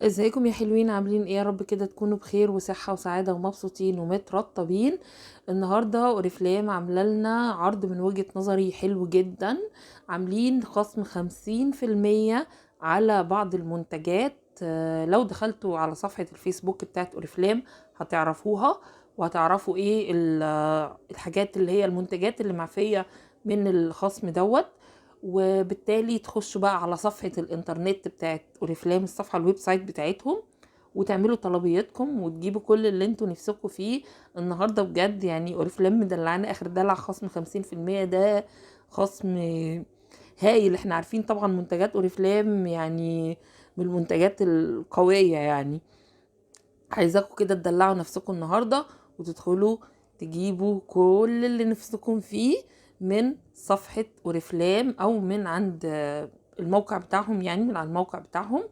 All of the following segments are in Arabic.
ازيكم يا حلوين؟ عاملين ايه؟ يا رب كده تكونوا بخير وصحة وسعادة ومبسوطين ومترطبين. النهاردة اوريفلام عاملة لنا عرض من وجهة نظري حلو جدا. عاملين خصم 50% على بعض المنتجات. لو دخلتوا على صفحة الفيسبوك بتاعت اوريفلام هتعرفوها، وهتعرفوا ايه الحاجات اللي هي المنتجات اللي معفية من الخصم دوت. وبالتالي تخشوا بقى على صفحة الانترنت بتاعت اوريفلام، الصفحة الويب سايت بتاعتهم، وتعملوا طلبياتكم وتجيبوا كل اللي انتوا نفسكم فيه. النهاردة بجد يعني اوريفلام مدلعنا اخر دلع. خصم 50% ده خصم هايل. احنا عارفين طبعا منتجات اوريفلام يعني من المنتجات القوية يعني. عايزاكم كده تدلعوا نفسكم النهاردة وتدخلوا تجيبوا كل اللي نفسكم فيه من صفحة اوريفلام او من عند الموقع بتاعهم، يعني من على الموقع بتاعهم.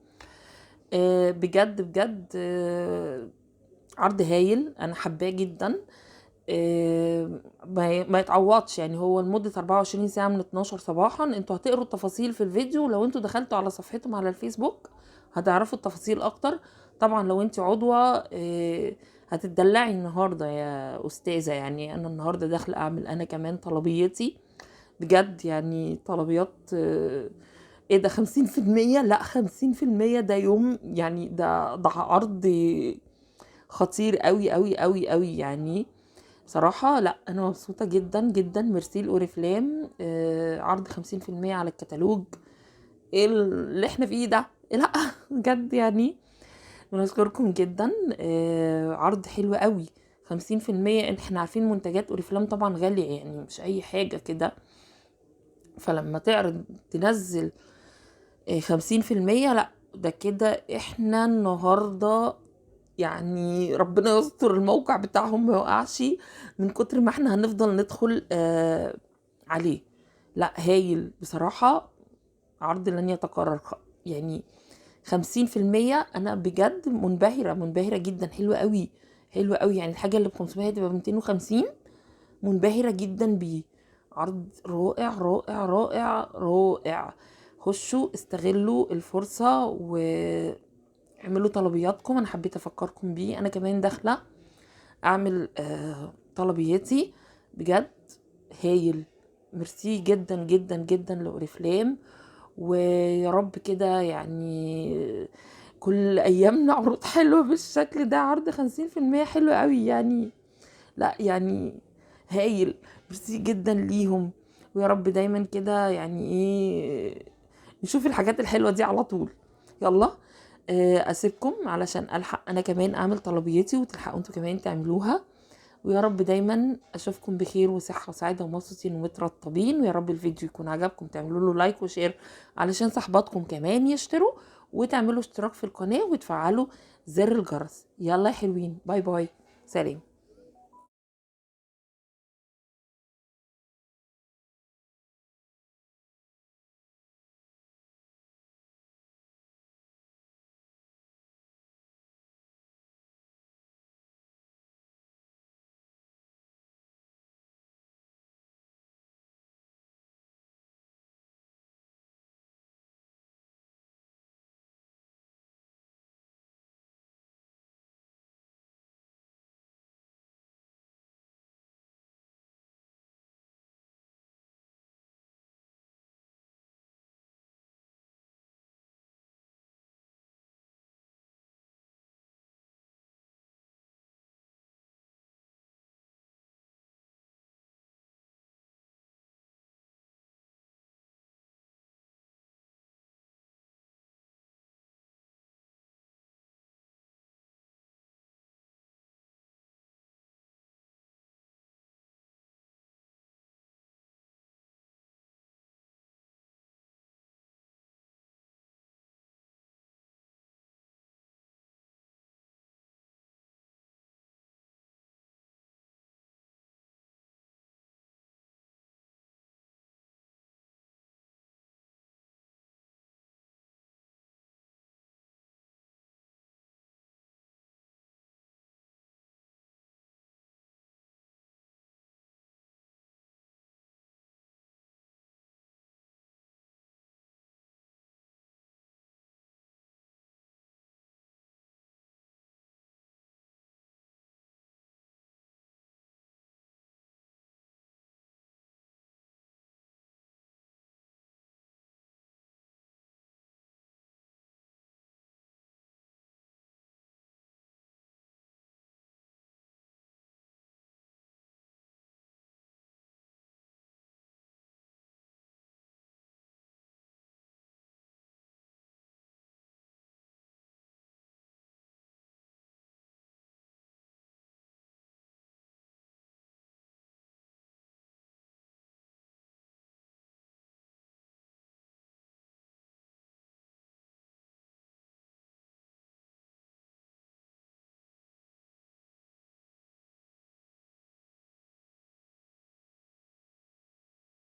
بجد بجد عرض هايل، انا حباه جدا. ما يتعوضش يعني. هو لمدة 24 ساعة من 12 صباحا. انتوا هتقروا التفاصيل في الفيديو. لو انتوا دخلتوا على صفحتهم على الفيسبوك هتعرفوا التفاصيل اكتر. طبعا لو انت عضوة هتدلعي النهاردة يا استاذة. يعني انا النهاردة داخل اعمل انا كمان طلبيتي. بجد يعني طلبيات ايه ده 50%؟ لا 50% ده يوم يعني. ده عرض خطير قوي قوي قوي قوي يعني. صراحة لا انا مبسوطة جدا جدا. ميرسي الاوريفلام. عرض 50% على الكتالوج. ايه اللي احنا فيه ده؟ لا بجد يعني بنشكركم جدا. عرض حلو قوي. 50%. احنا عارفين منتجات اوريفلام طبعا غالية يعني، مش اي حاجة كده. فلما تعرض تنزل 50%، لا ده كده احنا النهاردة يعني ربنا يستر الموقع بتاعهم ما يوقعش من كتر ما احنا هنفضل ندخل عليه. لا هايل بصراحة. عرض لن يتكرر يعني. 50% انا بجد منبهرة منبهرة جدا. حلوة قوي حلوة قوي يعني. الحاجة اللي ب500 تبقى 250. منبهرة جدا بيه. عرض رائع رائع رائع رائع. خشوا استغلوا الفرصة واعملوا طلبياتكم. انا حبيت افكركم بيه. انا كمان داخلة اعمل طلبياتي. بجد هايل. ميرسي جدا جدا جدا لاوريفلام. ويا رب كده يعني كل ايامنا عروض حلوة بالشكل ده. عرض 50% حلو قوي يعني. لا يعني هايل. ميرسي جدا ليهم. ويا رب دايما كده يعني ايه نشوف الحاجات الحلوة دي على طول. يلا اسيبكم علشان الحق انا كمان اعمل طلبيتي وتلحقوا انتوا كمان تعملوها. ويا رب دايما اشوفكم بخير وصحة وسعادة ومبسوطين ومترطبين. ويا رب الفيديو يكون عجبكم تعملوا له لايك وشير علشان صحباتكم كمان يشتروا، وتعملوا اشتراك في القناة وتفعلوا زر الجرس. يلا يا حلوين، باي باي، سلام.